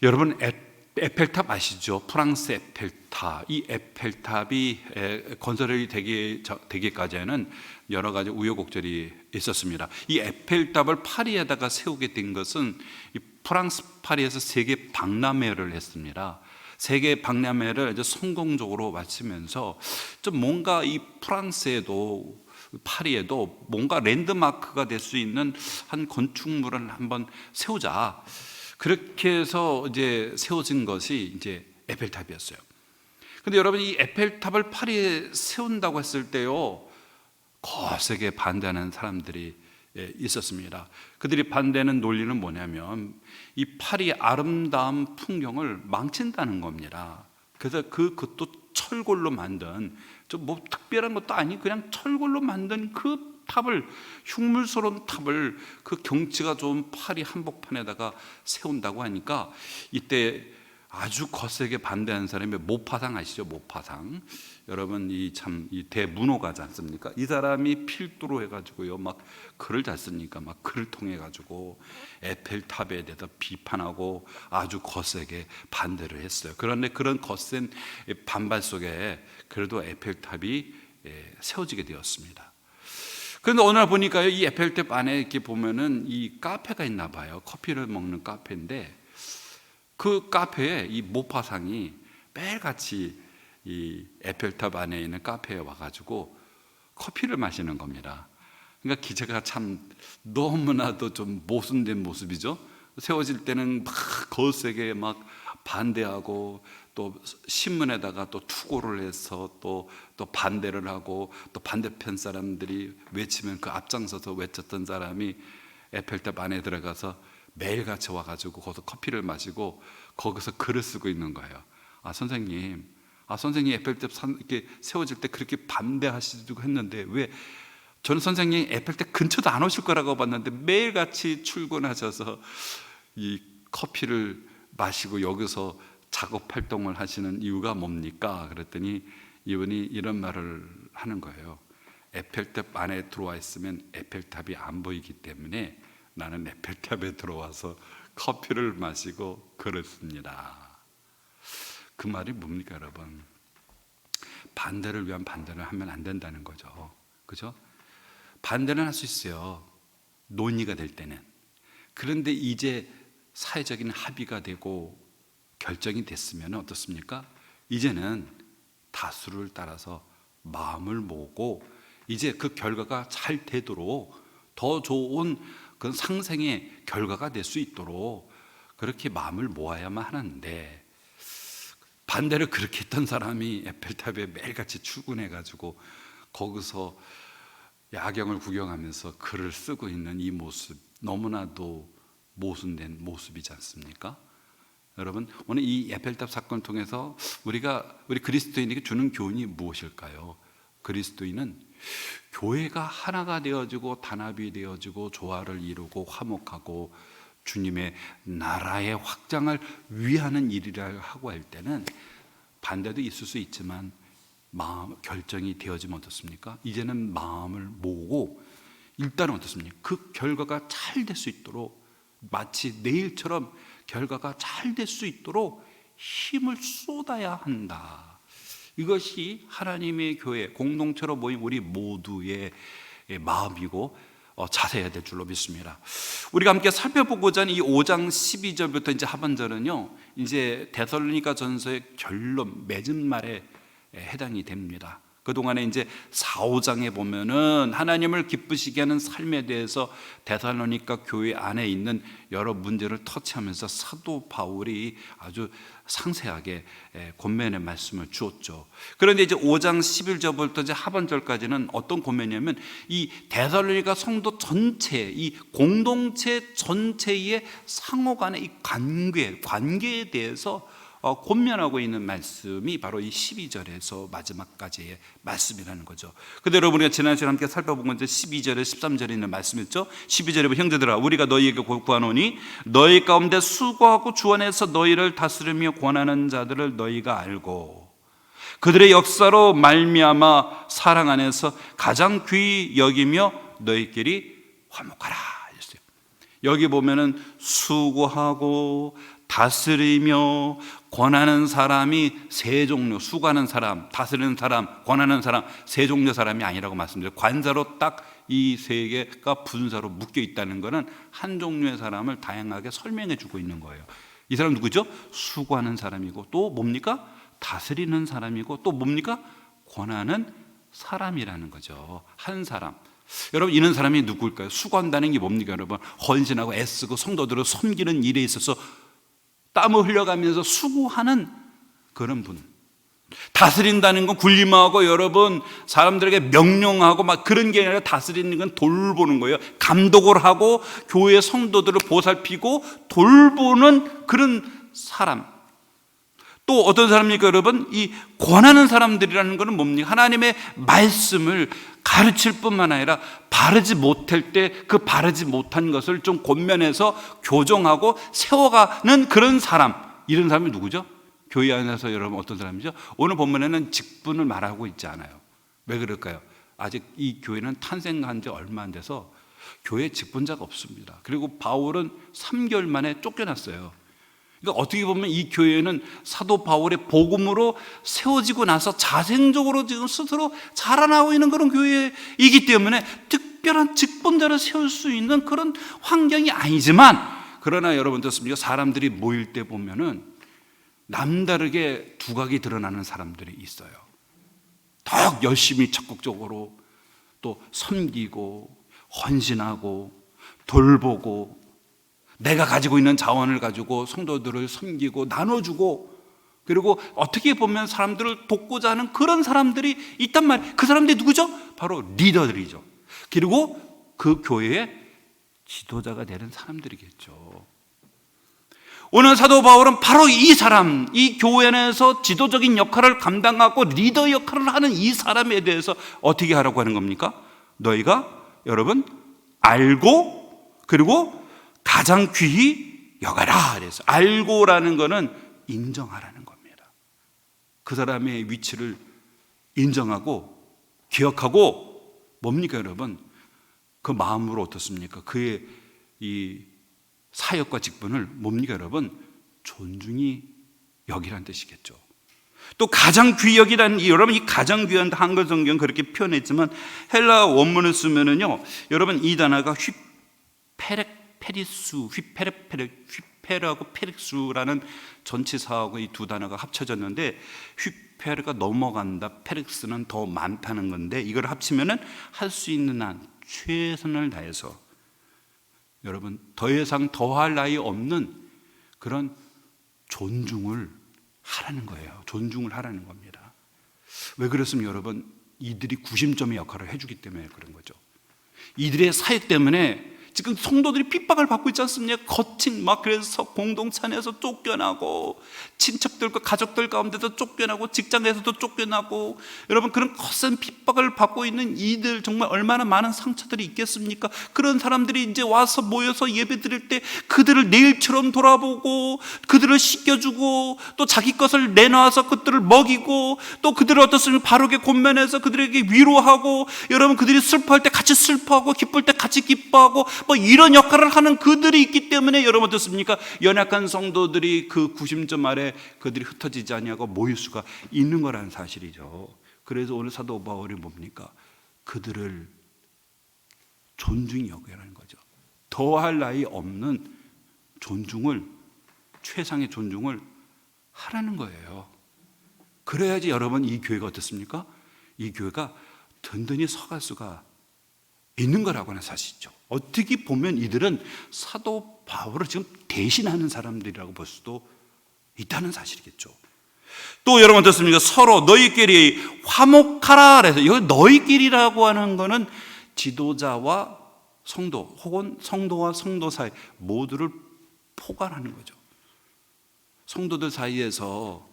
여러분, 에펠탑 아시죠? 프랑스 에펠탑. 이 에펠탑이 건설이 되기까지는 여러 가지 우여곡절이 있었습니다. 이 에펠탑을 파리에다가 세우게 된 것은 이 프랑스 파리에서 세계 박람회를 했습니다. 세계 박람회를 이제 성공적으로 마치면서 좀 뭔가 이 프랑스에도 파리에도 뭔가 랜드마크가 될 수 있는 한 건축물을 한번 세우자. 그렇게 해서 이제 세워진 것이 이제 에펠탑이었어요. 근데 여러분, 이 에펠탑을 파리에 세운다고 했을 때요, 거세게 반대하는 사람들이 있었습니다. 그들이 반대하는 논리는 뭐냐면 이 파리의 아름다운 풍경을 망친다는 겁니다. 그래서 그것도 철골로 만든, 좀 뭐 특별한 것도 아니고 그냥 철골로 만든 그 탑을, 흉물스러운 탑을 그 경치가 좋은 파리 한복판에다가 세운다고 하니까 이때 아주 거세게 반대하는 사람이 모파상 아시죠? 모파상. 여러분, 이 대문호가지 않습니까? 이 사람이 필두로 해가지고요, 막 글을 잘 쓰니까 막 글을 통해 가지고 에펠탑에 대해서 비판하고 아주 거세게 반대를 했어요. 그런데 그런 거센 반발 속에 그래도 에펠탑이 세워지게 되었습니다. 그런데 어느 날 보니까요, 이 에펠탑 안에 이렇게 보면은 이 카페가 있나 봐요. 커피를 먹는 카페인데 그 카페에 이 모파상이 매일같이 이 에펠탑 안에 있는 카페에 와가지고 커피를 마시는 겁니다. 그러니까 기자가 참 너무나도 좀 모순된 모습이죠. 세워질 때는 막 거세게 막 반대하고 또 신문에다가 또 투고를 해서 또 반대를 하고 또 반대편 사람들이 외치면 그 앞장서서 외쳤던 사람이 에펠탑 안에 들어가서 매일같이 와가지고 거기서 커피를 마시고 거기서 글을 쓰고 있는 거예요. 선생님 에펠탑 이렇게 세워질 때 그렇게 반대하시고 했는데 왜 저는 선생님 에펠탑 근처도 안 오실 거라고 봤는데 매일같이 출근하셔서 이 커피를 마시고 여기서 작업 활동을 하시는 이유가 뭡니까? 그랬더니 이분이 이런 말을 하는 거예요. 에펠탑 안에 들어와 있으면 에펠탑이 안 보이기 때문에 나는 에펠탑에 들어와서 커피를 마시고 그랬습니다. 그 말이 뭡니까, 여러분? 반대를 위한 반대를 하면 안 된다는 거죠. 그죠? 반대는 할 수 있어요. 논의가 될 때는. 그런데 이제 사회적인 합의가 되고 결정이 됐으면 어떻습니까? 이제는 다수를 따라서 마음을 모으고 이제 그 결과가 잘 되도록 더 좋은 그 상생의 결과가 될 수 있도록 그렇게 마음을 모아야만 하는데, 반대를 그렇게 했던 사람이 에펠탑에 매일같이 출근해가지고 거기서 야경을 구경하면서 글을 쓰고 있는 이 모습, 너무나도 모순된 모습이지 않습니까? 여러분, 오늘 이 에펠탑 사건을 통해서 우리 그리스도인에게 주는 교훈이 무엇일까요? 그리스도인은 교회가 하나가 되어지고 단합이 되어지고 조화를 이루고 화목하고 주님의 나라의 확장을 위하는 일이라 하고 할 때는 반대도 있을 수 있지만 결정이 되어지면 어떻습니까? 이제는 마음을 모으고 일단은 어떻습니까? 그 결과가 잘 될 수 있도록, 마치 내일처럼 결과가 잘 될 수 있도록 힘을 쏟아야 한다. 이것이 하나님의 교회 공동체로 모인 우리 모두의 마음이고 자세해야 될 줄로 믿습니다. 우리가 함께 살펴보고자 하는 이 5장 12절부터 이제 하반절은요, 이제 데살로니가 전서의 결론, 맺은 말에 해당이 됩니다. 그동안에 이제 4, 5장에 보면은 하나님을 기쁘시게 하는 삶에 대해서 데살로니가 교회 안에 있는 여러 문제를 터치하면서 사도 바울이 아주 상세하게 권면의 말씀을 주었죠. 그런데 이제 5장 11절부터 이제 하반절까지는 어떤 권면이냐면 이 데살로니가 성도 전체, 이 공동체 전체의 상호 간의 이 관계에 대해서 권면하고 있는 말씀이 바로 이 12절에서 마지막까지의 말씀이라는 거죠. 근데 여러분, 우리가 지난 시간에 함께 살펴본 건 이제 12절에 13절에 있는 말씀이었죠. 12절에 보면 형제들아, 우리가 너희에게 구하노니 너희 가운데 수고하고 주 안에서 너희를 다스리며 권하는 자들을 너희가 알고 그들의 역사로 말미암아 사랑 안에서 가장 귀히 여기며 너희끼리 화목하라. 여기 보면은 수고하고 다스리며 권하는 사람이 세 종류, 수고하는 사람, 다스리는 사람, 권하는 사람, 세 종류 사람이 아니라고 말씀드려요. 관사로 딱 이 세 개가 분사로 묶여 있다는 것은 한 종류의 사람을 다양하게 설명해 주고 있는 거예요. 이 사람 누구죠? 수고하는 사람이고, 또 뭡니까? 다스리는 사람이고, 또 뭡니까? 권하는 사람이라는 거죠. 한 사람. 여러분, 이런 사람이 누구일까요? 수고한다는 게 뭡니까? 여러분, 헌신하고 애쓰고 성도들을 섬기는 일에 있어서 땀을 흘려가면서 수고하는 그런 분. 다스린다는 건 군림하고 여러분 사람들에게 명령하고 막 그런 게 아니라, 다스리는 건 돌보는 거예요. 감독을 하고 교회 성도들을 보살피고 돌보는 그런 사람. 또 어떤 사람입니까 여러분? 이 권하는 사람들이라는 것은 뭡니까? 하나님의 말씀을 가르칠 뿐만 아니라 바르지 못할 때 그 바르지 못한 것을 좀 권면해서 교정하고 세워가는 그런 사람. 이런 사람이 누구죠? 교회 안에서 여러분 어떤 사람이죠? 오늘 본문에는 직분을 말하고 있지 않아요. 왜 그럴까요? 아직 이 교회는 탄생한 지 얼마 안 돼서 교회에 직분자가 없습니다. 그리고 바울은 3개월 만에 쫓겨났어요. 그러니까 어떻게 보면 이 교회는 사도 바울의 복음으로 세워지고 나서 자생적으로 지금 스스로 자라나고 있는 그런 교회이기 때문에 특별한 직분자를 세울 수 있는 그런 환경이 아니지만, 그러나 여러분 어떻습니까? 사람들이 모일 때 보면은 남다르게 두각이 드러나는 사람들이 있어요. 더욱 열심히 적극적으로 또 섬기고 헌신하고 돌보고 내가 가지고 있는 자원을 가지고 성도들을 섬기고 나눠주고, 그리고 어떻게 보면 사람들을 돕고자 하는 그런 사람들이 있단 말이에요. 그 사람들이 누구죠? 바로 리더들이죠. 그리고 그 교회의 지도자가 되는 사람들이겠죠. 오늘 사도 바울은 바로 이 사람, 이 교회 안에서 지도적인 역할을 감당하고 리더 역할을 하는 이 사람에 대해서 어떻게 하라고 하는 겁니까? 너희가 여러분 알고 그리고 가장 귀히 여가라. 그래서 알고라는 것은 인정하라는 겁니다. 그 사람의 위치를 인정하고 기억하고, 뭡니까 여러분? 그 마음으로 어떻습니까? 그의 이 사역과 직분을 뭡니까 여러분? 존중히 여기라는 뜻이겠죠. 또 가장 귀히 여기라는, 여러분 이 가장 귀한, 한글 성경 그렇게 표현했지만 헬라 원문을 쓰면은요, 여러분 이 단어가 휘페레페리수, 휘페르하고 페릭수라는 전치사하고 이 두 단어가 합쳐졌는데, 휘페르가 넘어간다, 페릭스는 더 많다는 건데, 이걸 합치면은 할 수 있는 한 최선을 다해서 여러분 더 이상 더할 나위 없는 그런 존중을 하라는 거예요. 존중을 하라는 겁니다. 왜 그렇습니까 여러분? 이들이 구심점의 역할을 해주기 때문에 그런 거죠. 이들의 사역 때문에 지금 성도들이 핍박을 받고 있지 않습니까? 거친 막, 그래서 공동체 안에서 쫓겨나고, 친척들과 가족들 가운데도 쫓겨나고, 직장에서도 쫓겨나고, 여러분 그런 거센 핍박을 받고 있는 이들, 정말 얼마나 많은 상처들이 있겠습니까? 그런 사람들이 이제 와서 모여서 예배 드릴 때 그들을 내일처럼 돌아보고, 그들을 씻겨주고, 또 자기 것을 내놔서 그들을 먹이고, 또 그들을 어떻습니까? 바르게 권면해서 그들에게 위로하고, 여러분 그들이 슬퍼할 때 같이 슬퍼하고 기쁠 때 같이 기뻐하고, 뭐 이런 역할을 하는 그들이 있기 때문에 여러분 어떻습니까? 연약한 성도들이 그 구심점 아래 그들이 흩어지지 아니하고 모일 수가 있는 거라는 사실이죠. 그래서 오늘 사도 바울이 뭡니까? 그들을 존중히 여기라는 거죠. 더할 나위 없는 존중을, 최상의 존중을 하라는 거예요. 그래야지 여러분 이 교회가 어떻습니까? 이 교회가 든든히 서갈 수가 있는 거라고 하는 사실이죠. 어떻게 보면 이들은 사도 바울을 지금 대신하는 사람들이라고 볼 수도 있다는 사실이겠죠. 또 여러분 어떻습니까? 서로 너희끼리 화목하라 그래서, 이거 너희끼리라고 하는 거는 지도자와 성도 혹은 성도와 성도 사이 모두를 포괄하는 거죠. 성도들 사이에서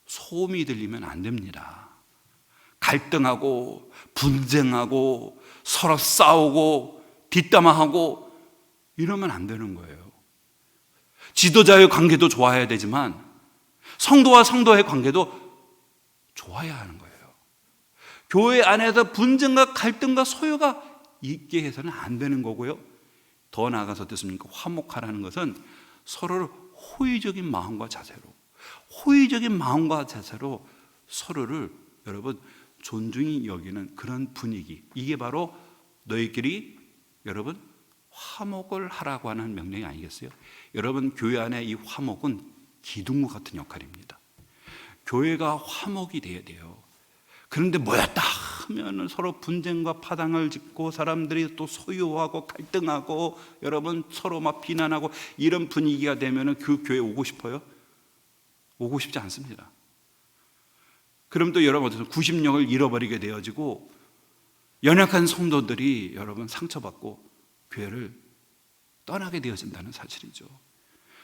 소음이 들리면 안 됩니다. 갈등하고 분쟁하고 서로 싸우고 뒷담화하고 이러면 안 되는 거예요. 지도자의 관계도 좋아야 되지만 성도와 성도의 관계도 좋아야 하는 거예요. 교회 안에서 분쟁과 갈등과 소요가 있게 해서는 안 되는 거고요. 더 나아가서 어떻습니까? 화목하라는 것은 서로를 호의적인 마음과 자세로 서로를 여러분 존중히 여기는 그런 분위기, 이게 바로 너희끼리 여러분 화목을 하라고 하는 명령이 아니겠어요? 여러분, 교회 안에 이 화목은 기둥과 같은 역할입니다. 교회가 화목이 돼야 돼요. 그런데 모였다 하면은 서로 분쟁과 파당을 짓고 사람들이 또 소유하고 갈등하고 여러분 서로 막 비난하고 이런 분위기가 되면은 그 교회 오고 싶어요? 오고 싶지 않습니다. 그럼 또 여러분 구심력을 잃어버리게 되어지고 연약한 성도들이 여러분 상처받고 교회를 떠나게 되어진다는 사실이죠.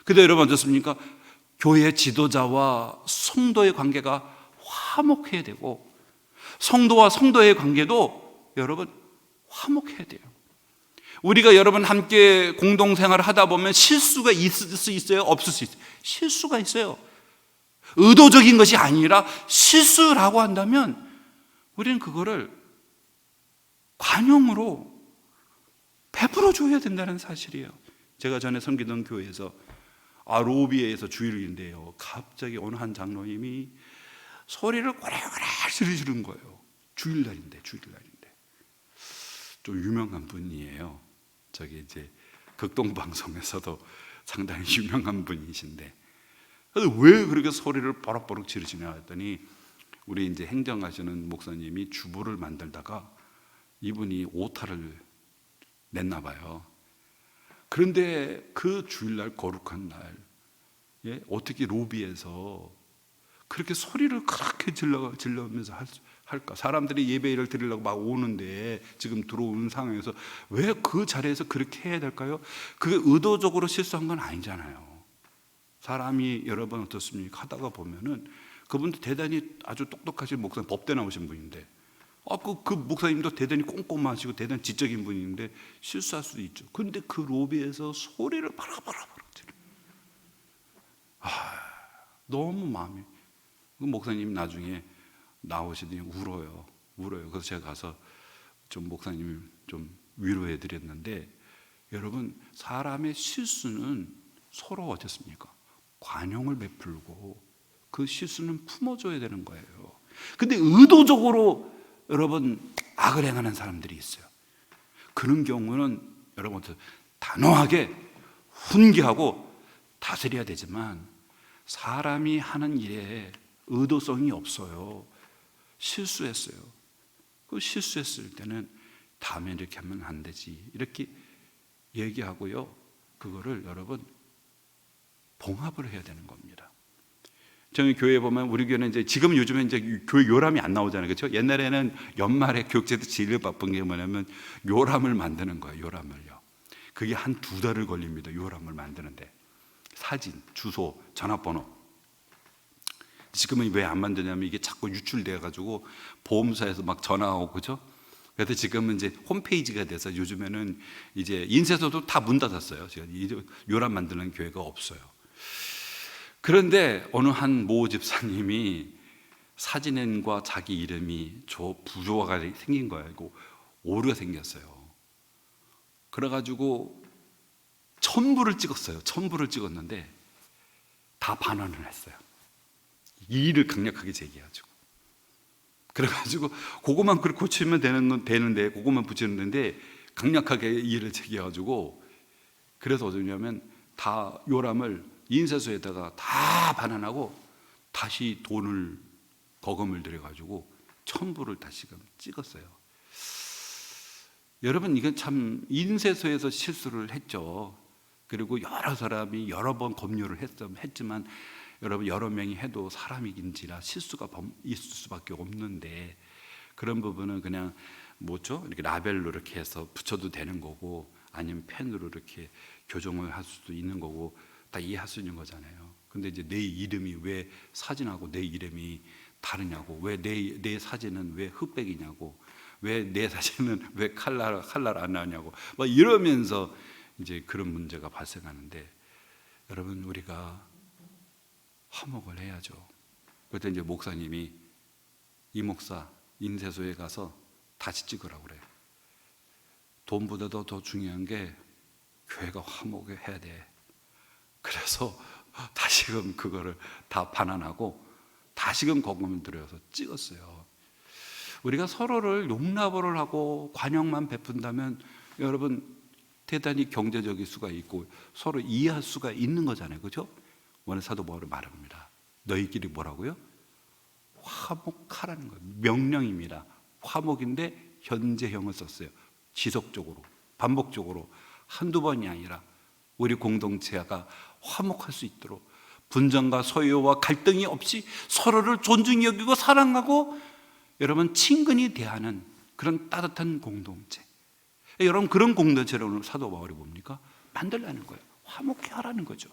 근데 여러분 어떻습니까? 교회 지도자와 성도의 관계가 화목해야 되고 성도와 성도의 관계도 여러분 화목해야 돼요. 우리가 여러분 함께 공동생활을 하다 보면 실수가 있을 수 있어요? 없을 수 있어요? 실수가 있어요. 의도적인 것이 아니라 실수라고 한다면 우리는 그거를 관용으로 베풀어 줘야 된다는 사실이에요. 제가 전에 섬기던 교회에서 로비에서 주일인데요, 갑자기 어느 한 장로님이 소리를 고래고래 지르는 거예요. 주일날인데 좀 유명한 분이에요. 저기 이제 극동방송에서도 상당히 유명한 분이신데, 그래서 왜 그렇게 소리를 버럭버럭 지르시냐 했더니 우리 이제 행정하시는 목사님이 주부를 만들다가 이분이 오타를 냈나 봐요. 그런데 그 주일날 거룩한 날, 어떻게 로비에서 그렇게 소리를 그렇게 질러면서 할까? 사람들이 예배를 드리려고 막 오는데 지금 들어오는 상황에서 왜 그 자리에서 그렇게 해야 될까요? 그게 의도적으로 실수한 건 아니잖아요. 사람이 여러 번 어떻습니까? 하다가 보면은 그분도 대단히 아주 똑똑하신 목사님, 법대 나오신 분인데 그 목사님도 대단히 꼼꼼하시고 대단히 지적인 분인데 실수할 수도 있죠. 그런데 그 로비에서 소리를 바라바라바라 지르. 너무 마음이. 그 목사님 나중에 나오시더니 울어요. 그래서 제가 가서 좀 목사님 좀 위로해 드렸는데, 여러분 사람의 실수는 서로 어떻습니까? 관용을 베풀고 그 실수는 품어줘야 되는 거예요. 근데 의도적으로 여러분 악을 행하는 사람들이 있어요. 그런 경우는 여러분 단호하게 훈계하고 다스려야 되지만, 사람이 하는 일에 의도성이 없어요. 실수했어요. 그 실수했을 때는 다음에 이렇게 하면 안 되지, 이렇게 얘기하고요, 그거를 여러분 봉합을 해야 되는 겁니다. 저희 교회에 보면, 우리 교회는 이제 지금 요즘에 이제 교회 요람이 안 나오잖아요, 그렇죠? 옛날에는 연말에 교육제도 제일 바쁜 게 뭐냐면 요람을 만드는 거예요. 요람을요. 그게 한 2달을 걸립니다. 요람을 만드는데 사진, 주소, 전화번호. 지금은 왜 안 만드냐면 이게 자꾸 유출돼 가지고 보험사에서 막 전화 오고, 그죠? 그래서 지금은 이제 홈페이지가 돼서 요즘에는 이제 인쇄소도 다 문 닫았어요. 제가 요람 만드는 교회가 없어요. 그런데 어느 한 모 집사님이 사진과 자기 이름이 부조화가 생긴 거예요. 오류가 생겼어요. 그래가지고 첨부를 찍었는데 다 반환을 했어요. 이의를 강력하게 제기해가지고. 그래가지고 그것만 그렇게 고치면 되는데 그것만 붙이는데 강력하게 이의를 제기해가지고, 그래서 어쩌냐면 다 요람을 인쇄소에다가 다 반환하고 다시 거금을 들여가지고 첨부를 다시금 찍었어요. 여러분, 이건 참 인쇄소에서 실수를 했죠. 그리고 여러 사람이 여러 번 검열을 했지만 여러분, 여러 명이 해도 사람이긴지라 실수가 있을 수밖에 없는데, 그런 부분은 그냥 이렇게 라벨로 이렇게 해서 붙여도 되는 거고, 아니면 펜으로 이렇게 교정을 할 수도 있는 거고, 다 이해할 수 있는 거잖아요. 근데 이제 내 이름이 왜 사진하고 내 이름이 다르냐고, 왜 내 사진은 왜 흑백이냐고, 왜 내 사진은 왜 칼라 안 나냐고 막 이러면서 이제 그런 문제가 발생하는데, 여러분 우리가 화목을 해야죠. 그때 이제 목사님이 이 목사 인쇄소에 가서 다시 찍으라고 그래요. 돈보다도 더 중요한 게 교회가 화목해야 돼. 그래서 다시금 그거를 다 반환하고 다시금 거금을 들여서 찍었어요. 우리가 서로를 용납을 하고 관용만 베푼다면 여러분 대단히 경제적일 수가 있고 서로 이해할 수가 있는 거잖아요. 그렇죠? 오늘 사도 바울이 말합니다. 너희끼리 뭐라고요? 화목하라는 거예요. 명령입니다. 화목인데 현재형을 썼어요. 지속적으로, 반복적으로, 한두 번이 아니라 우리 공동체가 화목할 수 있도록 분쟁과 소요와 갈등이 없이 서로를 존중히 여기고 사랑하고 여러분 친근히 대하는 그런 따뜻한 공동체. 여러분 그런 공동체를 오늘 사도 바울이 뭡니까? 만들라는 거예요. 화목해 하라는 거죠.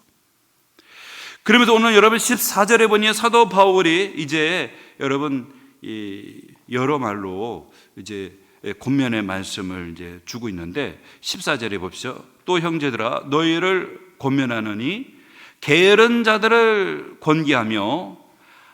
그러면서 오늘 여러분 14절에 보니 사도 바울이 이제 여러분 여러 말로 이제 권면의 말씀을 이제 주고 있는데 14절에 봅시죠. 또 형제들아 너희를 권면하느니 게으른 자들을 권기하며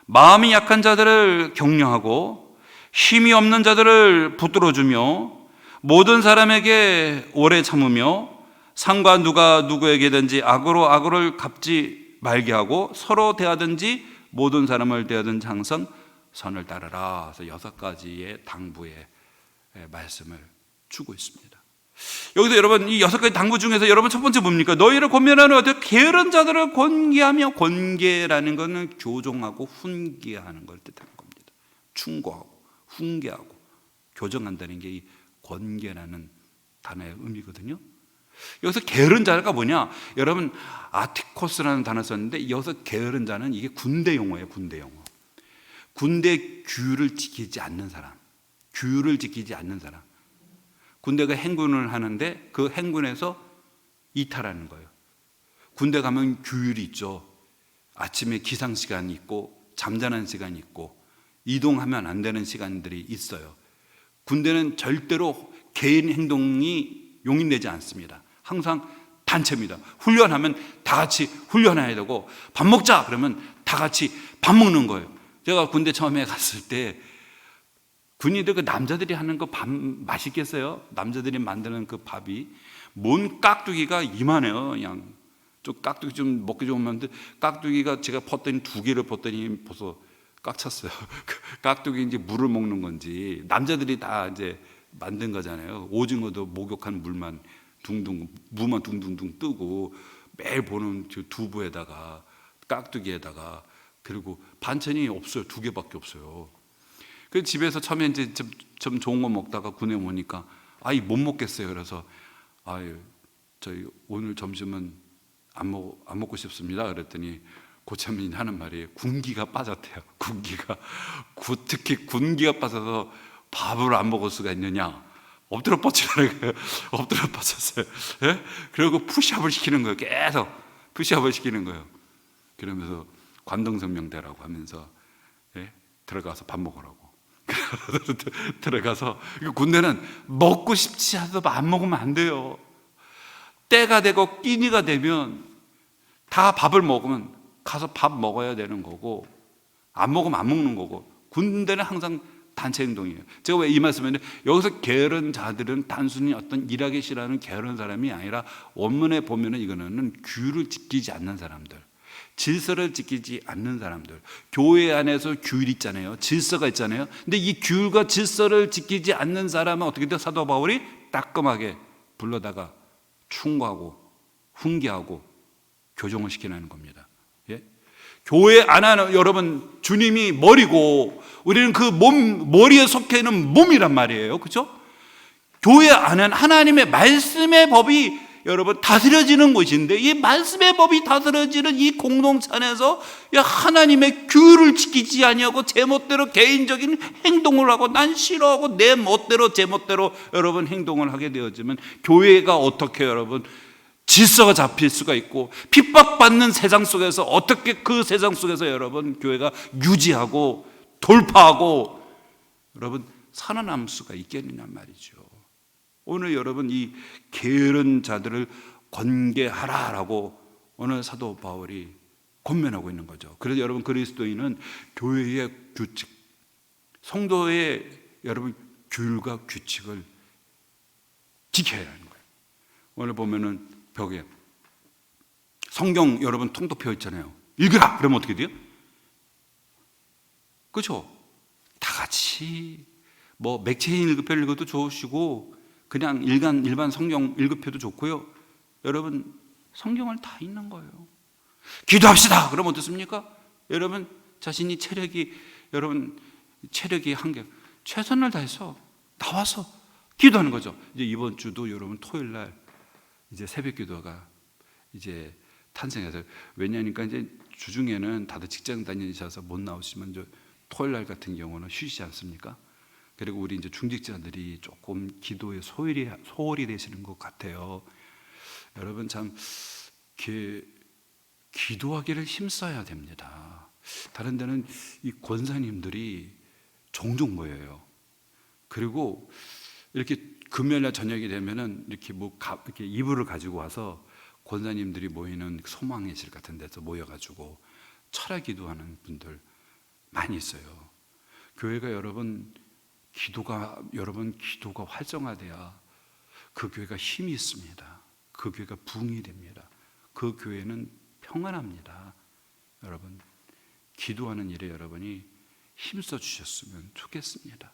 마음이 약한 자들을 격려하고 힘이 없는 자들을 붙들어주며 모든 사람에게 오래 참으며 상과 누가 누구에게든지 악으로 악을 갚지 말게 하고 서로 대하든지 모든 사람을 대하든지 항상 선을 따르라. 그래서 6가지의 당부의 말씀을 주고 있습니다. 여기서 여러분 이 6가지 당부 중에서 여러분 첫 번째 뭡니까? 너희를 권면하는 어떤 게으른 자들을 권계하며, 권계라는 것은 교종하고 훈계하는 걸 뜻하는 겁니다. 충고하고 훈계하고 교정한다는 게 이 권계라는 단어의 의미거든요. 여기서 게으른 자가 뭐냐? 여러분 아티코스라는 단어 썼는데 여기서 게으른 자는 이게 군대 용어예요. 군대 용어. 군대 규율을 지키지 않는 사람, 규율을 지키지 않는 사람. 군대가 행군을 하는데 그 행군에서 이탈하는 거예요. 군대 가면 규율이 있죠. 아침에 기상 시간이 있고 잠자는 시간이 있고 이동하면 안 되는 시간들이 있어요. 군대는 절대로 개인 행동이 용인되지 않습니다. 항상 단체입니다. 훈련하면 다 같이 훈련해야 되고 밥 먹자 그러면 다 같이 밥 먹는 거예요. 제가 군대 처음에 갔을 때 군인들 그 남자들이 하는 그 밥 맛있겠어요? 남자들이 만드는 그 밥이 뭔 깍두기가 이만해요. 그냥 좀 깍두기 좀 먹기 좋은 만데 깍두기가 제가 퍼더니 2개를 퍼더니 벌써 꽉 찼어요. 깍두기 이제 물을 먹는 건지 남자들이 다 이제 만든 거잖아요. 오징어도 목욕한 물만 무만 둥둥둥 뜨고 매일 보는 두부에다가 깍두기에다가 그리고 반찬이 없어요. 2개밖에 없어요. 그 집에서 처음에 이제 좀 좋은 거 먹다가 군에 오니까 못 먹겠어요. 그래서 저희 오늘 점심은 안 먹고 싶습니다. 그랬더니 고참이 하는 말이 군기가 빠졌대요. 군기가 특히 군기가 빠져서 밥을 안 먹을 수가 있느냐? 엎드려 뻗치라는 거예요. 엎드려 뻗쳤어요. 예? 그리고 푸시업을 시키는 거예요. 계속 푸시업을 시키는 거예요. 그러면서 관동성명대라고 하면서 들어가서 밥 먹으라고. 들어가서 군대는 먹고 싶지 않아도 안 먹으면 안 돼요. 때가 되고 끼니가 되면 다 밥을 먹으면 가서 밥 먹어야 되는 거고 안 먹으면 안 먹는 거고 군대는 항상 단체 행동이에요. 제가 왜 이 말씀을 했는데 여기서 게으른 자들은 단순히 어떤 일하기 싫어하는 게으른 사람이 아니라 원문에 보면은 이거는 규율을 지키지 않는 사람들, 질서를 지키지 않는 사람들. 교회 안에서 규율이 있잖아요. 질서가 있잖아요. 근데 이 규율과 질서를 지키지 않는 사람은 어떻게 돼요? 사도 바울이 따끔하게 불러다가 충고하고 훈계하고 교정을 시키는 겁니다. 예? 교회 안에는 여러분 주님이 머리고 우리는 그 머리에 속해 있는 몸이란 말이에요. 그렇죠? 교회 안에는 하나님의 말씀의 법이 여러분 다스려지는 곳인데 이 말씀의 법이 다스려지는 이 공동체 안에서 하나님의 규율을 지키지 아니하고 제 멋대로 개인적인 행동을 하고 난 싫어하고 내 멋대로 제 멋대로 여러분 행동을 하게 되어지면 교회가 어떻게 여러분 질서가 잡힐 수가 있고 핍박받는 세상 속에서 어떻게 그 세상 속에서 여러분 교회가 유지하고 돌파하고 여러분 살아남을 수가 있겠느냐 말이죠. 오늘 여러분 이 게으른 자들을 권계하라라고 오늘 사도 바울이 권면하고 있는 거죠. 그래서 여러분 그리스도인은 교회의 규칙, 성도의 여러분 규율과 규칙을 지켜야 하는 거예요. 오늘 보면은 벽에 성경 여러분 통독표 있잖아요. 읽으라! 그러면 어떻게 돼요? 그렇죠? 다 같이 뭐 맥체인 일급표 읽어도 좋으시고 그냥 일반 성경 일급표도 좋고요. 여러분 성경을 다 읽는 거예요. 기도합시다. 그러면 어떻습니까? 여러분 자신이 체력이 한계 최선을 다해서 나와서 기도하는 거죠. 이제 이번 주도 여러분 토요일 날 이제 새벽 기도가 이제 탄생해서, 왜냐하니까 이제 주중에는 다들 직장 다니셔서 못 나오시면 이제 토요일 날 같은 경우는 쉬시지 않습니까? 그리고 우리 이제 중직자들이 조금 기도에 소홀히 되시는 것 같아요. 여러분 참 기도하기를 힘써야 됩니다. 다른 데는 이 권사님들이 종종 모여요. 그리고 이렇게 금요일날 저녁이 되면은 이렇게 이렇게 이불을 가지고 와서 권사님들이 모이는 소망의실 같은 데서 모여가지고 철야 기도하는 분들 많이 있어요. 교회가 여러분 기도가 활성화돼야 그 교회가 힘이 있습니다. 그 교회가 부흥이 됩니다. 그 교회는 평안합니다. 여러분 기도하는 일에 여러분이 힘써 주셨으면 좋겠습니다.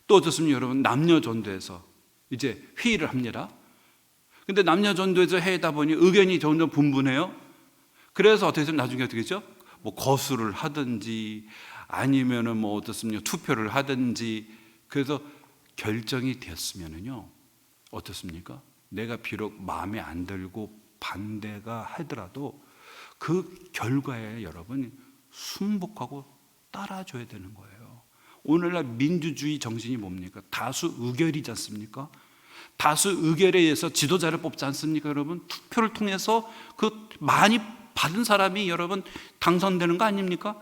또 어떻습니까? 여러분 남녀 전도에서 이제 회의를 합니다. 근데 남녀 전도에서 회의다 보니 의견이 점점 분분해요. 그래서 어떻게 되면 나중에 어떻게 되죠? 뭐 거수를 하든지 아니면은 뭐 어떻습니까? 투표를 하든지. 그래서 결정이 되었으면은요 어떻습니까? 내가 비록 마음에 안 들고 반대가 하더라도 그 결과에 여러분 순복하고 따라줘야 되는 거예요. 오늘날 민주주의 정신이 뭡니까? 다수 의결이지 않습니까? 다수 의결에 의해서 지도자를 뽑지 않습니까? 여러분 투표를 통해서 그 많이 받은 사람이 여러분 당선되는 거 아닙니까?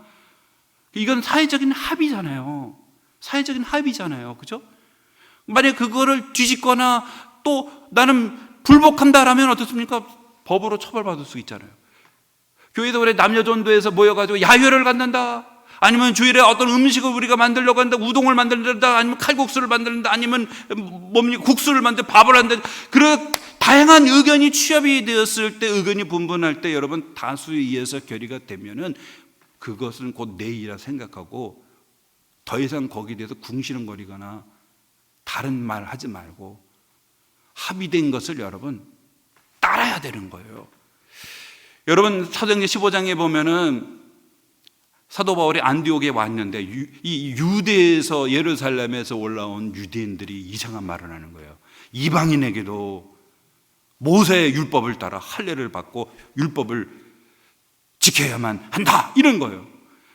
이건 사회적인 합의잖아요. 그죠? 만약 그거를 뒤집거나 또 나는 불복한다라면 어떻습니까? 법으로 처벌받을 수 있잖아요. 교회도 그래, 남녀 전도에서 모여가지고 야유회를 갖는다, 아니면 주일에 어떤 음식을 우리가 만들려고 한다, 우동을 만들다, 아니면 칼국수를 만든다, 아니면 뭡니까 국수를 만들, 밥을 한다. 그런 다양한 의견이 취합이 되었을 때, 의견이 분분할 때 여러분 다수에 의해서 결의가 되면은 그것은 곧 내일이라 생각하고 더 이상 거기에 대해서 궁시렁거리거나 다른 말 하지 말고 합의된 것을 여러분 따라야 되는 거예요. 여러분 사도행전 15장에 보면은 사도 바울이 안디옥에 왔는데 이 유대에서 예루살렘에서 올라온 유대인들이 이상한 말을 하는 거예요. 이방인에게도 모세의 율법을 따라 할례를 받고 율법을 지켜야만 한다, 이런 거예요.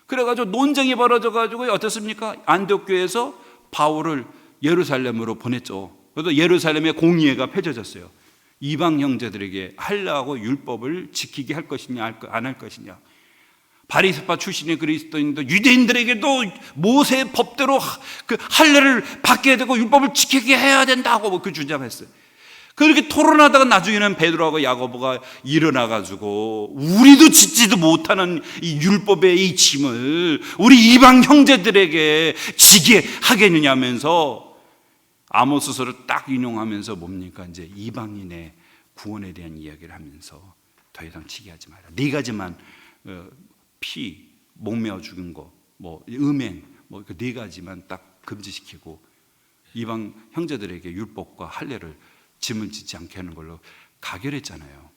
그래가지고 논쟁이 벌어져가지고 어떻습니까? 안디옥 교회에서 바울을 예루살렘으로 보냈죠. 그래서 예루살렘의 공의회가 펼쳐졌어요. 이방 형제들에게 할례하고 율법을 지키게 할 것이냐 안 할 것이냐. 바리새파 출신의 그리스도인도 유대인들에게도 모세의 법대로 그 할례를 받게 되고 율법을 지키게 해야 된다고 그 주장했어요. 그렇게 토론하다가 나중에는 베드로하고 야고보가 일어나가지고 우리도 짓지도 못하는 이 율법의 이 짐을 우리 이방 형제들에게 지게 하겠느냐면서 아모스서를 딱 인용하면서 뭡니까? 이제 이방인의 구원에 대한 이야기를 하면서 더 이상 지게 하지 마라. 네 가지만 피, 목매어 죽은 거, 뭐 음행, 뭐 그 네 가지만 딱 금지시키고 이방 형제들에게 율법과 할례를 짐을 짓지 않게 하는 걸로 가결했잖아요.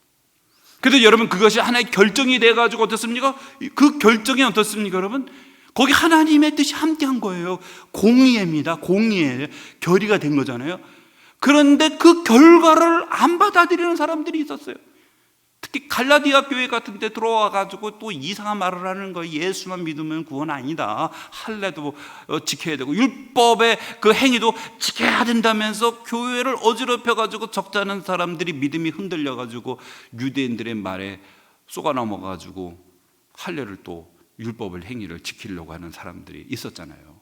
그래도 여러분 그것이 하나의 결정이 돼가지고 어떻습니까? 그 결정이 어떻습니까, 여러분? 거기 하나님의 뜻이 함께한 거예요. 공의회입니다. 공의회 결의가 된 거잖아요. 그런데 그 결과를 안 받아들이는 사람들이 있었어요. 특히 갈라디아 교회 같은 데 들어와가지고 또 이상한 말을 하는 거예요. 예수만 믿으면 구원 아니다, 할례도 지켜야 되고 율법의 그 행위도 지켜야 된다면서 교회를 어지럽혀가지고 적잖은 사람들이 믿음이 흔들려가지고 유대인들의 말에 쏘가 넘어가지고 할례를 또 율법을 행위를 지키려고 하는 사람들이 있었잖아요.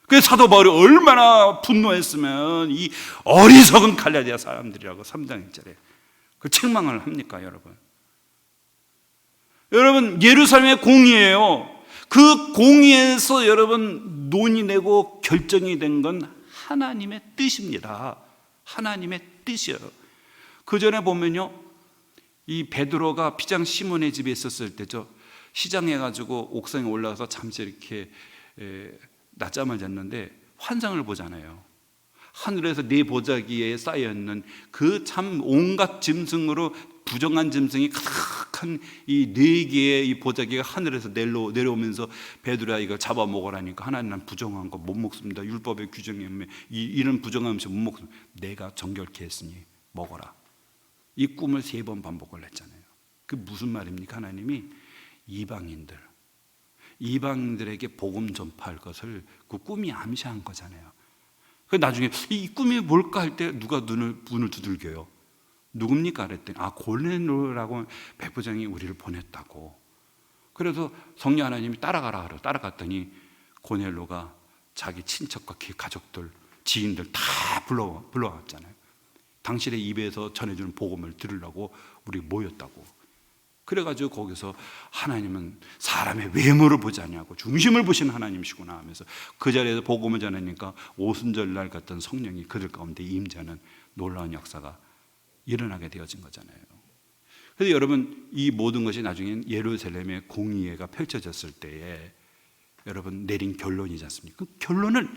그래서 사도 바울이 얼마나 분노했으면 이 어리석은 갈라디아 사람들이라고 3장 1절에 그 책망을 합니까, 여러분? 여러분 예루살렘의 공의예요. 그 공의에서 여러분 논의되고 결정이 된 건 하나님의 뜻입니다. 하나님의 뜻이에요. 그 전에 보면요, 이 베드로가 피장 시몬의 집에 있었을 때죠. 시장해 가지고 옥상에 올라가서 잠시 이렇게 낮잠을 잤는데 환상을 보잖아요. 하늘에서 네 보자기에 쌓여 있는 그 참 온갖 짐승으로 부정한 짐승이 가득한 이 네 개의 이 보자기가 하늘에서 내려오면서 베드로야 이걸 잡아 먹으라니까 하나님 난 부정한 거 못 먹습니다. 율법의 규정에 이런 부정한 음식 못 먹습니다. 내가 정결케 했으니 먹어라. 이 꿈을 3번 반복을 했잖아요. 그 무슨 말입니까? 하나님이 이방인들에게 복음 전파할 것을 그 꿈이 암시한 거잖아요. 그 나중에 이 꿈이 뭘까 할 때 누가 눈을 두들겨요. 누굽니까? 그랬더니 고넬료라고 백부장이 우리를 보냈다고. 그래서 성령 하나님이 따라가라 하러 따라갔더니 고넬료가 자기 친척과 가족들, 지인들 다 불러왔잖아요. 당신의 입에서 전해주는 복음을 들으려고 우리 모였다고. 그래가지고 거기서 하나님은 사람의 외모를 보지 아니하고 중심을 보시는 하나님이시구나 하면서 그 자리에서 복음을 전하니까 오순절날 같은 성령이 그들 가운데 임재하는 놀라운 역사가 일어나게 되어진 거잖아요. 그래서 여러분 이 모든 것이 나중에 예루살렘의 공의회가 펼쳐졌을 때에 여러분 내린 결론이지 않습니까? 그 결론을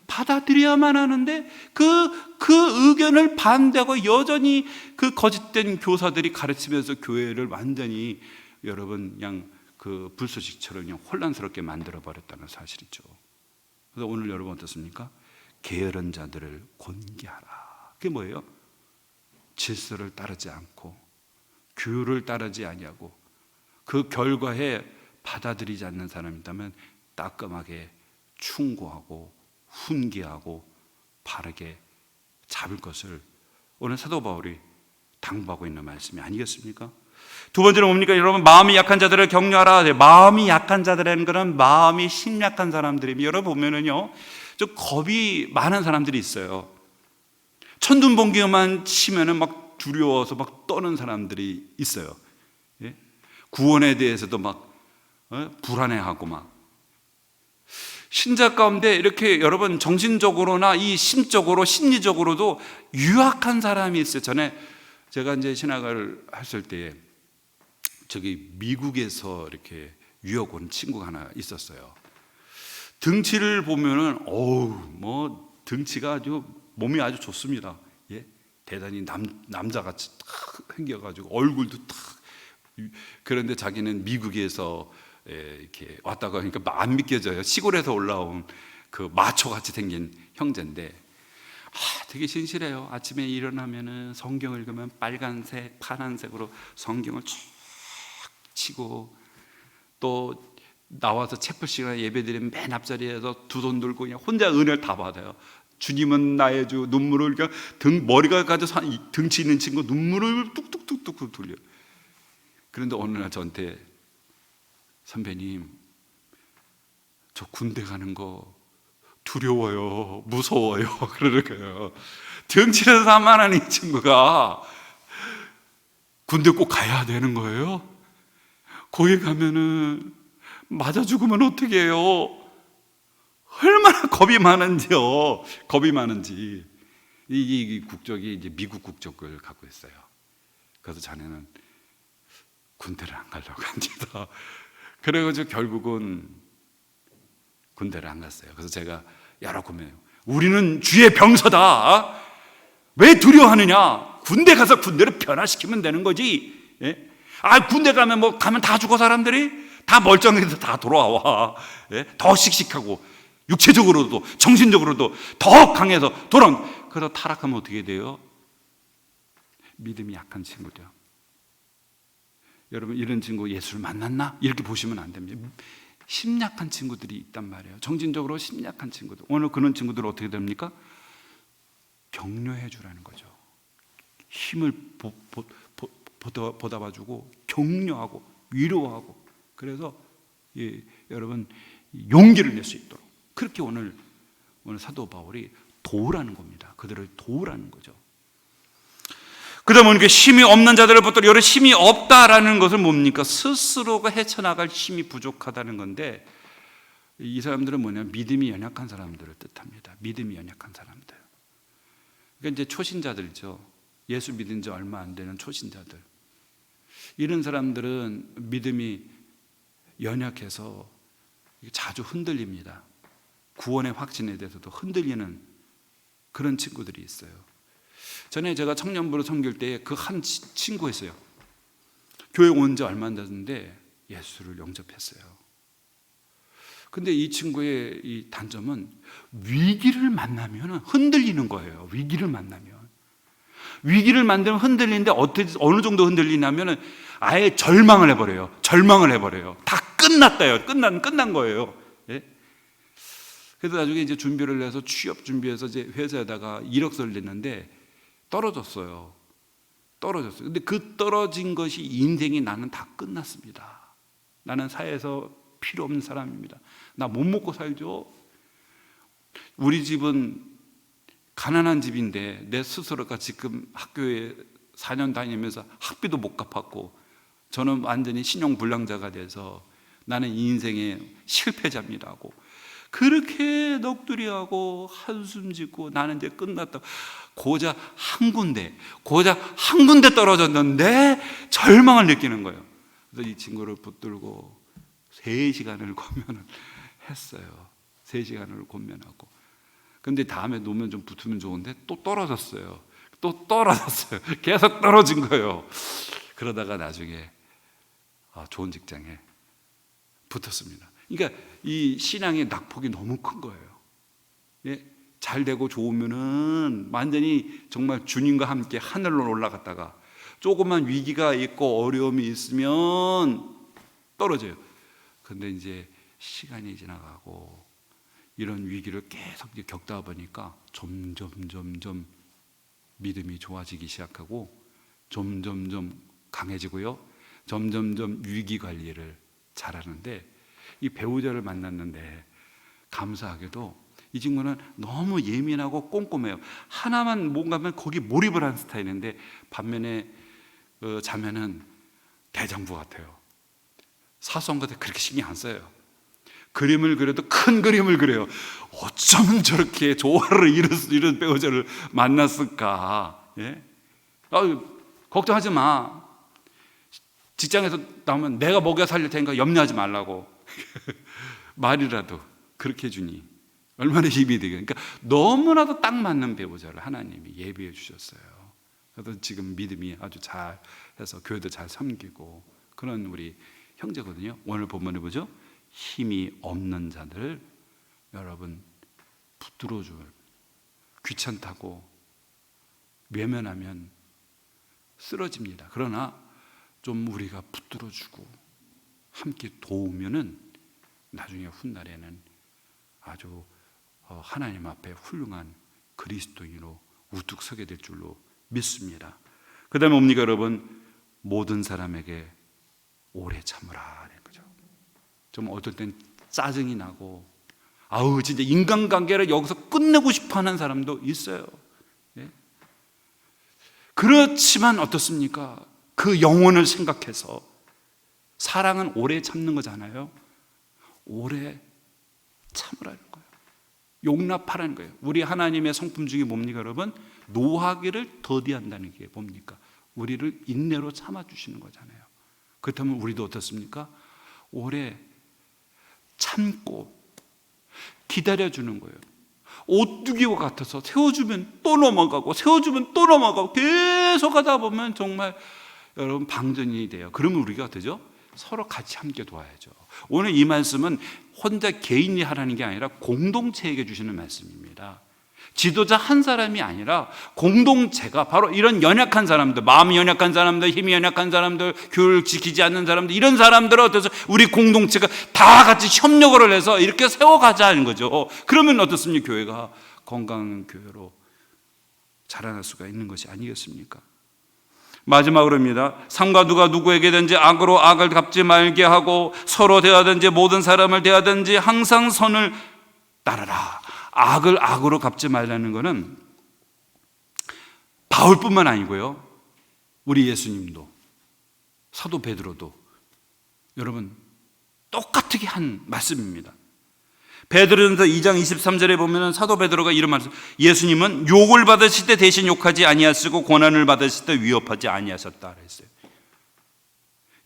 받아들여야만 하는데 그 의견을 반대하고 여전히 그 거짓된 교사들이 가르치면서 교회를 완전히 여러분 그냥 그 불쏘시처럼 그냥 혼란스럽게 만들어 버렸다는 사실이죠. 그래서 오늘 여러분 어떻습니까? 게으른 자들을 권계하라. 그게 뭐예요? 질서를 따르지 않고 규율을 따르지 아니하고 그 결과에 받아들이지 않는 사람이라면 따끔하게 충고하고 훈계하고 바르게 잡을 것을 오늘 사도 바울이 당부하고 있는 말씀이 아니겠습니까? 두 번째는 뭡니까? 여러분 마음이 약한 자들을 격려하라. 마음이 약한 자들이라는 것은 마음이 심약한 사람들입니다. 여러분 보면은요 좀 겁이 많은 사람들이 있어요. 천둥번개만 치면은 막 두려워서 막 떠는 사람들이 있어요. 예? 구원에 대해서도 막 불안해하고 막 신자 가운데 이렇게 여러분 정신적으로나 이 심적으로 심리적으로도 유약한 사람이 있어요. 전에 제가 이제 신학을 했을 때에 저기 미국에서 이렇게 유학 온 친구가 하나 있었어요. 등치를 보면은 뭐 등치가 아주 몸이 아주 좋습니다. 예? 대단히 남자같이 탁 생겨가지고 얼굴도 탁. 그런데 자기는 미국에서 이렇게 왔다고 하니까 안 믿겨져요. 시골에서 올라온 그 마초같이 생긴 형제인데 되게 신실해요. 아침에 일어나면은 성경 읽으면 빨간색, 파란색으로 성경을 쭉 치고 또 나와서 채플 시간에 예배드리면 맨 앞자리에서 두 손 들고 그냥 혼자 은혜를 다 받아요. 주님은 나의 주. 눈물을 그러니까 머리가 가지고 등치 있는 친구 눈물을 뚝뚝뚝뚝 돌려. 그런데 어느 날 저한테 선배님 저 군대 가는 거 두려워요, 무서워요 그러는 거예요. 등치는 산만한 이 친구가 군대 꼭 가야 되는 거예요? 거기 가면은 맞아 죽으면 어떻게 해요? 얼마나 겁이 많은지요. 겁이 많은지. 이 국적이 이제 미국 국적을 갖고 있어요. 그래서 자네는 군대를 안 가려고 합니다. 그래가지고 결국은 군대를 안 갔어요. 그래서 제가 여러 고민해요. 우리는 주의 병사다. 왜 두려워하느냐? 군대 가서 군대를 변화시키면 되는 거지. 예? 군대 가면 다 죽어 사람들이 다 멀쩡해서 다 돌아와. 예? 더 씩씩하고 육체적으로도 정신적으로도 더 강해서 그러다 타락하면 어떻게 돼요? 믿음이 약한 친구죠. 여러분 이런 친구 예수를 만났나? 이렇게 보시면 안 됩니다. 심약한 친구들이 있단 말이에요. 정신적으로 심약한 친구들. 오늘 그런 친구들은 어떻게 됩니까? 격려해 주라는 거죠. 힘을 보답아주고 격려하고 위로하고 그래서 여러분 용기를 낼 수 있도록 그렇게 오늘 사도 바울이 도우라는 겁니다. 그들을 도우라는 거죠. 그러다 보니까 힘이 없는 자들을 붙들어 여러 힘이 없다라는 것은 뭡니까? 스스로가 헤쳐나갈 힘이 부족하다는 건데 이 사람들은 뭐냐? 믿음이 연약한 사람들을 뜻합니다. 믿음이 연약한 사람들. 그러니까 이제 초신자들이죠. 예수 믿은 지 얼마 안 되는 초신자들. 이런 사람들은 믿음이 연약해서 자주 흔들립니다. 구원의 확신에 대해서도 흔들리는 그런 친구들이 있어요. 전에 제가 청년부로 섬길 때 그 한 친구 있어요. 교회 온 지 얼마 안 됐는데 예수를 영접했어요. 근데 이 친구의 이 단점은 위기를 만나면 흔들리는 거예요. 위기를 만나면 흔들리는데 어느 정도 흔들리냐면 아예 절망을 해버려요. 다 끝났다요. 끝난 거예요. 예? 그래서 나중에 이제 준비를 해서 취업 준비해서 이제 회사에다가 이력서를 냈는데 떨어졌어요. 근데 그 떨어진 것이 인생이 나는 다 끝났습니다. 나는 사회에서 필요 없는 사람입니다. 나 못 먹고 살죠. 우리 집은 가난한 집인데 내 스스로가 지금 학교에 4년 다니면서 학비도 못 갚았고 저는 완전히 신용불량자가 돼서 나는 인생의 실패자입니다고 그렇게 넋두리하고 한숨 짓고 나는 이제 끝났다. 고작 한 군데 떨어졌는데 절망을 느끼는 거예요. 그래서 이 친구를 붙들고 3시간을 고민을 했어요. 3시간을 고민하고. 근데 다음에 놓으면 좀 붙으면 좋은데 또 떨어졌어요. 계속 떨어진 거예요. 그러다가 나중에 좋은 직장에 붙었습니다. 그러니까 이 신앙의 낙폭이 너무 큰 거예요. 예? 잘 되고 좋으면은 완전히 정말 주님과 함께 하늘로 올라갔다가 조금만 위기가 있고 어려움이 있으면 떨어져요. 근데 이제 시간이 지나가고 이런 위기를 계속 겪다 보니까 점점 믿음이 좋아지기 시작하고 점점 강해지고요. 점점 위기 관리를 잘하는데 이 배우자를 만났는데 감사하게도 이 친구는 너무 예민하고 꼼꼼해요. 하나만 뭔가면 거기 몰입을 하는 스타일인데 반면에 자매는 대장부 같아요. 사소한 것에 그렇게 신경 안 써요. 그림을 그려도 큰 그림을 그려요. 어쩌면 저렇게 조화를 이룬 배우자를 만났을까? 예? 걱정하지 마. 직장에서 나오면 내가 먹여 살릴 테니까 염려하지 말라고 말이라도 그렇게 해주니 얼마나 힘이 되겠어요. 그러니까 너무나도 딱 맞는 배우자를 하나님이 예비해 주셨어요. 그래서 지금 믿음이 아주 잘 해서 교회도 잘 섬기고 그런 우리 형제거든요. 오늘 본문에 보죠. 힘이 없는 자들을 여러분 붙들어줄, 귀찮다고 외면하면 쓰러집니다. 그러나 좀 우리가 붙들어주고 함께 도우면은 나중에 훗날에는 아주 하나님 앞에 훌륭한 그리스도인으로 우뚝 서게 될 줄로 믿습니다. 그 다음에 뭡니까 여러분? 모든 사람에게 오래 참으라. 좀 어떨 땐 짜증이 나고 진짜 인간관계를 여기서 끝내고 싶어하는 사람도 있어요. 예? 그렇지만 어떻습니까? 그 영혼을 생각해서 사랑은 오래 참는 거잖아요. 오래 참으라는 거예요. 용납하라는 거예요. 우리 하나님의 성품 중에 뭡니까 여러분? 노하기를 더디한다는 게 뭡니까? 우리를 인내로 참아주시는 거잖아요. 그렇다면 우리도 어떻습니까? 오래 참고 기다려주는 거예요. 오뚜기와 같아서 세워주면 또 넘어가고 계속 하다 보면 정말 여러분 방전이 돼요. 그러면 우리가 어떠죠? 서로 같이 함께 도와야죠. 오늘 이 말씀은 혼자 개인이 하라는 게 아니라 공동체에게 주시는 말씀입니다. 지도자 한 사람이 아니라 공동체가 바로 이런 연약한 사람들, 마음이 연약한 사람들, 힘이 연약한 사람들, 교육을 지키지 않는 사람들, 이런 사람들을 어때서 우리 공동체가 다 같이 협력을 해서 이렇게 세워가자는 거죠. 그러면 어떻습니까? 교회가 건강한 교회로 자라날 수가 있는 것이 아니겠습니까? 마지막으로입니다. 삼가 누가 누구에게든지 악으로 악을 갚지 말게 하고 서로 대하든지 모든 사람을 대하든지 항상 선을 따르라. 악을 악으로 갚지 말라는 것은 바울뿐만 아니고요. 우리 예수님도 사도 베드로도 여러분 똑같게 한 말씀입니다. 베드로전서 2장 23절에 보면 사도 베드로가 이런 말씀, 예수님은 욕을 받으실 때 대신 욕하지 아니하시고 고난을 받으실 때 위협하지 아니하셨다 그랬어요.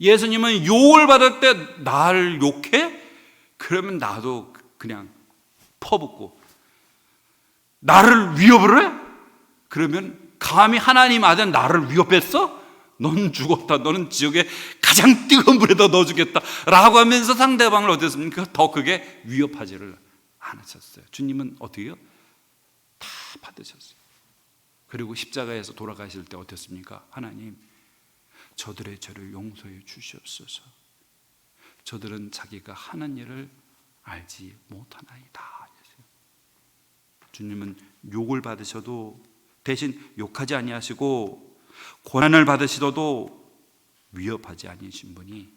예수님은 욕을 받을 때 나를 욕해? 그러면 나도 그냥 퍼붓고, 나를 위협을 해? 그러면 감히 하나님 아들 나를 위협했어? 넌 죽었다. 너는 지옥에 가장 뜨거운 물에다 넣어주겠다 라고 하면서 상대방을 어땠습니까? 더 크게 위협하지를 않으셨어요. 주님은 어떻게 해요? 다 받으셨어요. 그리고 십자가에서 돌아가실 때 어땠습니까? 하나님, 저들의 죄를 용서해 주시옵소서. 저들은 자기가 하는 일을 알지 못하나이다. 주님은 욕을 받으셔도 대신 욕하지 아니하시고, 고난을 받으시더도 위협하지 아니신 분이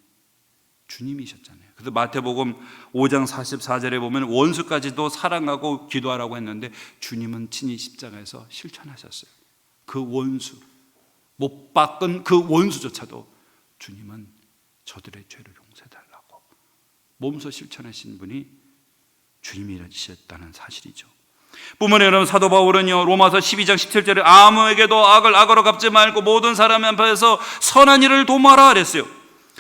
주님이셨잖아요. 그래서 마태복음 5장 44절에 보면 원수까지도 사랑하고 기도하라고 했는데, 주님은 친히 십자가에서 실천하셨어요. 그 원수, 못 박은 그 원수조차도 주님은 저들의 죄를 용서해달라고 몸소 실천하신 분이 주님이셨다는 사실이죠. 뿐만 아니라 사도 바울은요, 로마서 12장 17절에 아무에게도 악을 악으로 갚지 말고 모든 사람 앞에서 선한 일을 도모하라 그랬어요.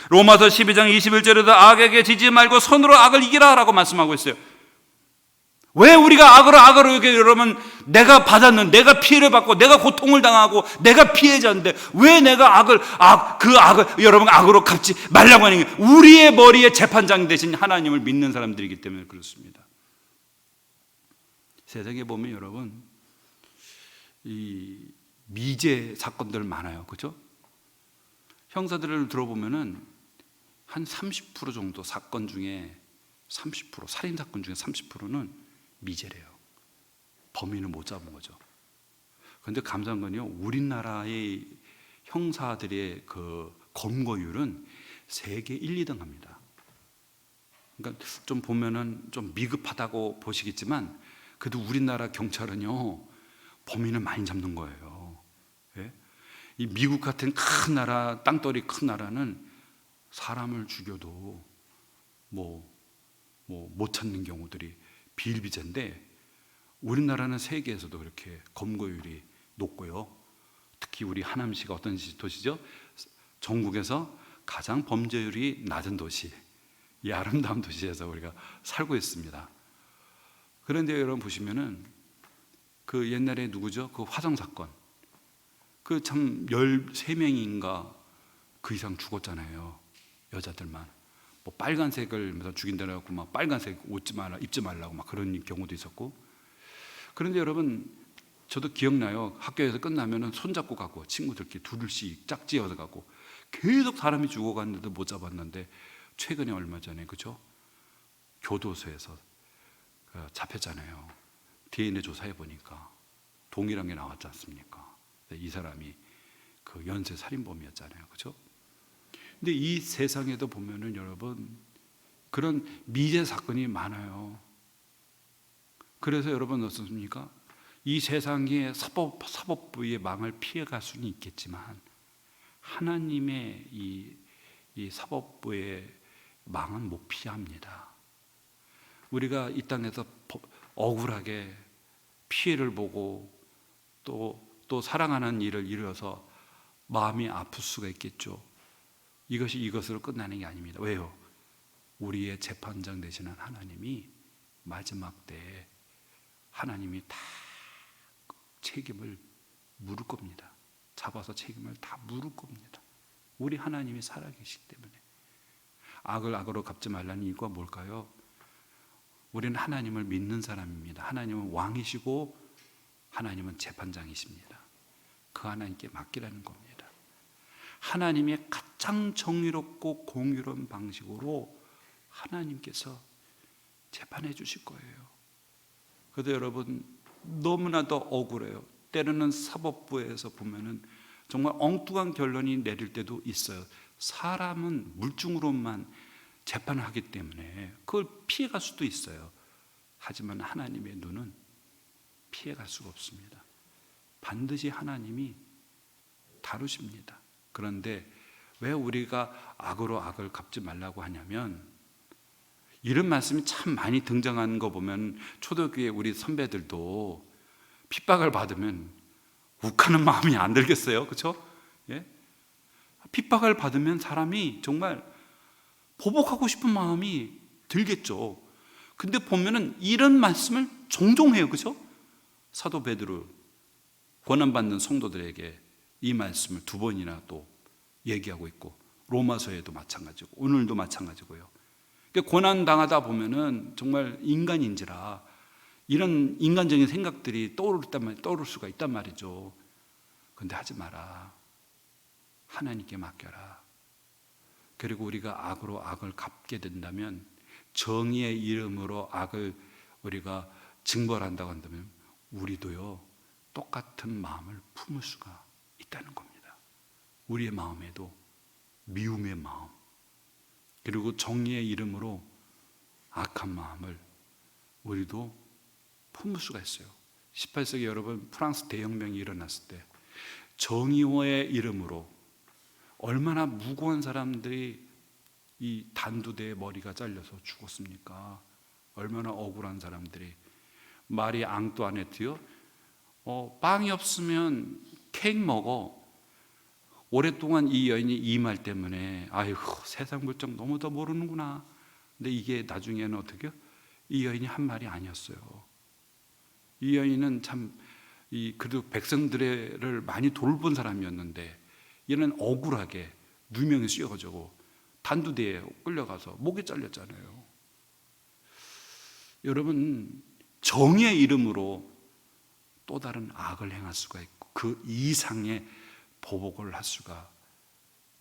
로마서 12장 21절에도 악에게 지지 말고 선으로 악을 이기라 라고 말씀하고 있어요. 왜 우리가 악으로 이렇게, 여러분, 내가 받았는, 내가 피해를 받고 내가 고통을 당하고 내가 피해자인데 왜 내가 그 악을 여러분 악으로 갚지 말라고 하는 게, 우리의 머리에 재판장 되신 하나님을 믿는 사람들이기 때문에 그렇습니다. 세상에 보면 여러분, 이 미제 사건들 많아요. 그렇죠? 형사들을 들어보면은 한 30% 정도 사건 중에 30%, 살인 사건 중에 30%는 미제래요. 범인을 못 잡은 거죠. 그런데 감사한 건요, 우리나라의 형사들의 그 검거율은 세계 1, 2등 합니다. 그러니까 좀 보면은 좀 미흡하다고 보시겠지만, 그래도 우리나라 경찰은요, 범인을 많이 잡는 거예요. 예? 이 미국 같은 큰 나라, 땅덩어리 큰 나라는 사람을 죽여도 못 찾는 경우들이 비일비재인데, 우리나라는 세계에서도 그렇게 검거율이 높고요. 특히 우리 하남시가 어떤 도시죠? 전국에서 가장 범죄율이 낮은 도시, 이 아름다운 도시에서 우리가 살고 있습니다. 그런데 여러분 보시면은 그 옛날에 누구죠? 그 화성 사건, 그 참 13명인가 그 이상 죽었잖아요. 여자들만. 뭐 빨간색을 죽인다고 하고 막 빨간색 입지 말라고 막 그런 경우도 있었고. 그런데 여러분, 저도 기억나요. 학교에서 끝나면은 손잡고 가고 친구들끼리 둘씩 짝지어서 가고 계속 사람이 죽어갔는데도 못 잡았는데, 최근에 얼마 전에 그죠? 교도소에서 잡혔잖아요. DNA 조사해 보니까 동일한 게 나왔지 않습니까? 이 사람이 그 연쇄 살인범이었잖아요. 그죠? 근데 이 세상에도 보면은 여러분, 그런 미제 사건이 많아요. 그래서 여러분 어떻습니까? 이 세상의 사법부의 망을 피해갈 수는 있겠지만, 하나님의 이 사법부의 망은 못 피합니다. 우리가 이 땅에서 억울하게 피해를 보고 또 사랑하는 일을 이루어서 마음이 아플 수가 있겠죠. 이것이 이것으로 끝나는 게 아닙니다. 왜요? 우리의 재판장 되시는 하나님이 마지막 때에 하나님이 다 책임을 물을 겁니다. 잡아서 책임을 다 물을 겁니다. 우리 하나님이 살아계시기 때문에. 악을 악으로 갚지 말라는 이유가 뭘까요? 우리는 하나님을 믿는 사람입니다. 하나님은 왕이시고 하나님은 재판장이십니다. 그 하나님께 맡기라는 겁니다. 하나님의 가장 정의롭고 공의로운 방식으로 하나님께서 재판해 주실 거예요. 그래도 여러분, 너무나도 억울해요. 때로는 사법부에서 보면은 정말 엉뚱한 결론이 내릴 때도 있어요. 사람은 물증으로만 재판을 하기 때문에 그걸 피해갈 수도 있어요. 하지만 하나님의 눈은 피해갈 수가 없습니다. 반드시 하나님이 다루십니다. 그런데 왜 우리가 악으로 악을 갚지 말라고 하냐면, 이런 말씀이 참 많이 등장하는 거 보면 초대교회 우리 선배들도 핍박을 받으면 욱하는 마음이 안 들겠어요? 그렇죠? 예? 핍박을 받으면 사람이 정말 보복하고 싶은 마음이 들겠죠. 근데 보면은 이런 말씀을 종종 해요. 그죠? 사도 베드로 고난받는 성도들에게 이 말씀을 2번이나 또 얘기하고 있고, 로마서에도 마찬가지고 오늘도 마찬가지고요. 그러니까 고난 당하다 보면은 정말 인간인지라 이런 인간적인 생각들이 떠오를 수가 있단 말이죠. 그런데 하지 마라. 하나님께 맡겨라. 그리고 우리가 악으로 악을 갚게 된다면, 정의의 이름으로 악을 우리가 징벌한다고 한다면 우리도요 똑같은 마음을 품을 수가 있다는 겁니다. 우리의 마음에도 미움의 마음, 그리고 정의의 이름으로 악한 마음을 우리도 품을 수가 있어요. 18세기 여러분, 프랑스 대혁명이 일어났을 때 정의의 이름으로 얼마나 무고한 사람들이 이 단두대에 머리가 잘려서 죽었습니까? 얼마나 억울한 사람들이. 마리 앙뚜아네트요, 빵이 없으면 케이크 먹어. 오랫동안 이 여인이 이 말 때문에 아이고 세상 물정 너무 더 모르는구나. 근데 이게 나중에는 어떻게요? 이 여인이 한 말이 아니었어요. 이 여인은 참 그래도 백성들을 많이 돌본 사람이었는데, 얘는 억울하게 누명이 씌워가지고 단두대에 끌려가서 목이 잘렸잖아요. 여러분, 정의의 이름으로 또 다른 악을 행할 수가 있고 그 이상의 보복을 할 수가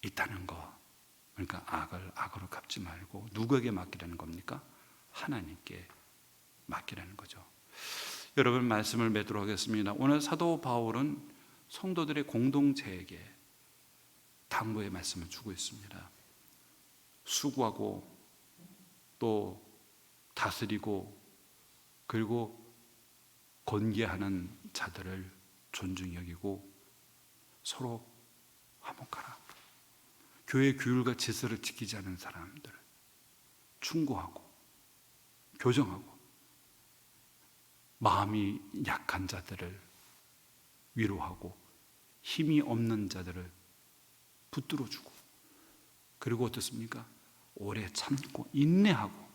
있다는 거. 그러니까 악을 악으로 갚지 말고 누구에게 맡기라는 겁니까? 하나님께 맡기라는 거죠. 여러분, 말씀을 맺도록 하겠습니다. 오늘 사도 바울은 성도들의 공동체에게 당부의 말씀을 주고 있습니다. 수고하고 또 다스리고 그리고 권계하는 자들을 존중히 여기고 서로 화목하라. 교회 규율과 질서를 지키지 않은 사람들을 충고하고 교정하고, 마음이 약한 자들을 위로하고 힘이 없는 자들을 붙들어주고, 그리고 어떻습니까? 오래 참고 인내하고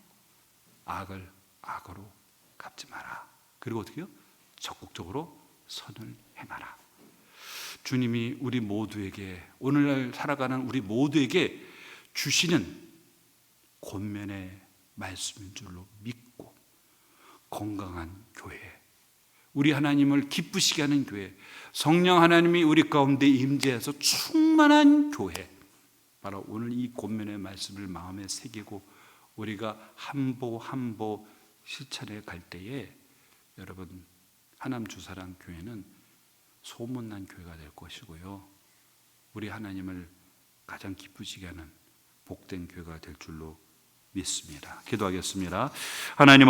악을 악으로 갚지 마라. 그리고 어떻게 해요? 적극적으로 선을 행하라. 주님이 우리 모두에게, 오늘날 살아가는 우리 모두에게 주시는 권면의 말씀인 줄로 믿고 건강한 교회, 우리 하나님을 기쁘시게 하는 교회, 성령 하나님이 우리 가운데 임재해서 충만한 교회, 바로 오늘 이 권면의 말씀을 마음에 새기고 우리가 한 보 한 보 실천해 갈 때에 여러분, 하남 주사랑 교회는 소문난 교회가 될 것이고요, 우리 하나님을 가장 기쁘시게 하는 복된 교회가 될 줄로 믿습니다. 기도하겠습니다. 하나님